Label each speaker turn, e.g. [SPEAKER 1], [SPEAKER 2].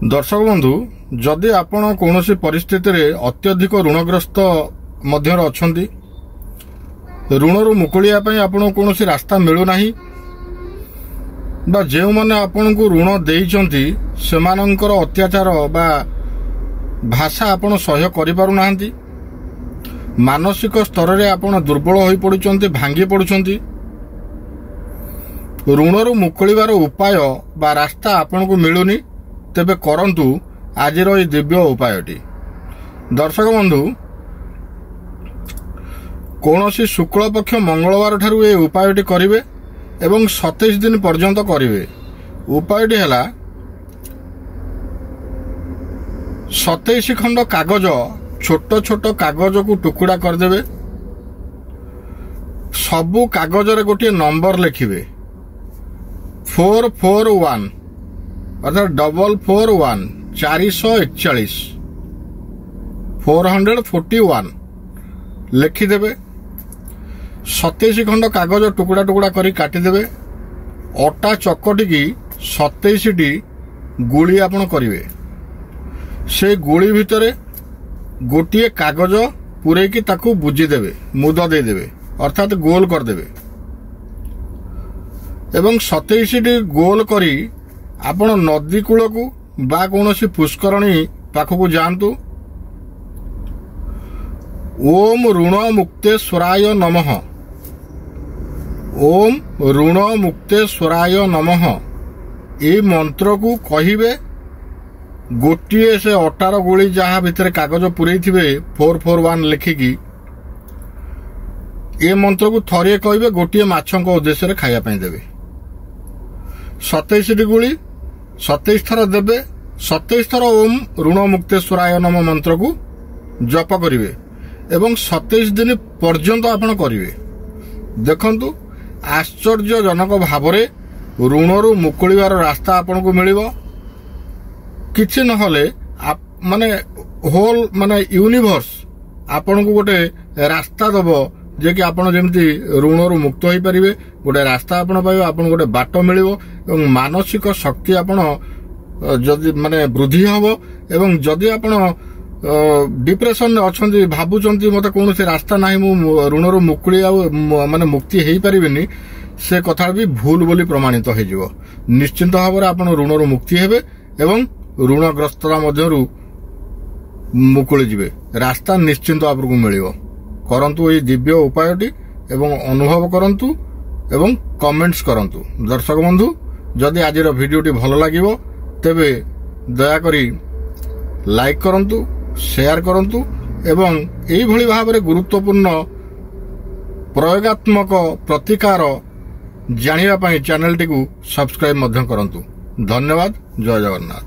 [SPEAKER 1] दर्शक बंधु जदि आपण कौनसी परिस्थिति रे अत्यधिक ऋणग्रस्त मध्यर अछंती ऋणरू मुकुलिया पई आपण कौनसी रास्ता मिलु नाही बा जेउ माने आपण को ऋण देइचंती सेमानंकर अत्याचार बा भाषा आपण सह्य करि पारु नाहंती मानसिक स्तर रे आपण दुर्बल होई पडुचंती भांगी पडुचंती ऋणरू मुकुलिबार उपाय बा रास्ता आपण को मिलुनी तेबे करंतु आजिर ए दिव्य उपायटी। दर्शक बंधु कौनसी शुक्ल पक्ष मंगलवार ठारू ए उपायटी करिवे एवं 27 दिन पर्यंत करिवे। उपायटी हैला 27 खंड कागज छोट छोट कागज को टुकुड़ा करदेवे सबु कागज रे गोटे नंबर लिखिवे 441 अर्थात 441 441 441 लिखिदेवे 27 खंड कागज टुकुड़ा टुकुड़ा करी काटिदेवे अटा चकटी की 27 टी गुली आपण करिवे से गुली भितरे गोटे कागज पूरे की ताकू बुझीदेवे मुद देदेवे अर्थात गोल करदेवे एवं 27 टी गोल करी आपण नदी कूल को बा कौनसी पुष्करणी पाखक जातु ओम ऋण मुक्तेश्वराय नमः ओम ऋण मुक्तेश्वराय नमः ये मंत्र को कहिबे गोटे से अटार गोली जहाँ भितर कागज पूरे 441 लिखिकी ये मंत्र को थरिए कहिबे गोटे माछक उद्देश्य खाया देवे 27 टी गोली 27 थर देवे 27 थर ओम ऋण मुक्तेश्वराय नम मंत्र को जप करिवे एवं 27 दिन पर्यंत आपण करिवे। देखंतु आश्चर्यजनक भावरे ऋणरू मुकुलिबार रास्ता आपण को मिलिबो किछि नहले माने होल माने यूनिवर्स आपण को गोटे रास्ता दबो जे कि आपण जेमती ऋणरू मुक्त होई परिवे गोटे रास्ता आपण पाइबो आपण गोटे बाट मिलिबो एवं मानसिक शक्ति आपण जदि माने वृद्धि हबो एवं जदि आपण डिप्रेशन अछंती भाबुचंती मते कोनोसी रास्ता नाही मु ऋणरू मुकुली माने मुक्ति हेई परिबेनी से कथा भी भूल बोली प्रमाणित हो जिवो। निश्चिंत भाव आपण ऋणरू मुक्ति हेबे एवं ऋणग्रस्तता मध्यरू मुकुली जिवे रास्ता निश्चिंत आपको मिलिबो। करंतु ये दिव्य उपायटी एवं अनुभव करंतु एवं कमेंट्स करंतु। दर्शक बंधु जदि आज भिडियोटी भल लागिबो तेबे दया करी लाइक करंतु शेयर करंतु एवं एई भली भाबरे गुरुत्वपूर्ण प्रयोगात्मक प्रतिकार जानिबा पई चैनल टी को सब्सक्राइब मध्य करंतु। धन्यवाद। जय जगन्नाथ।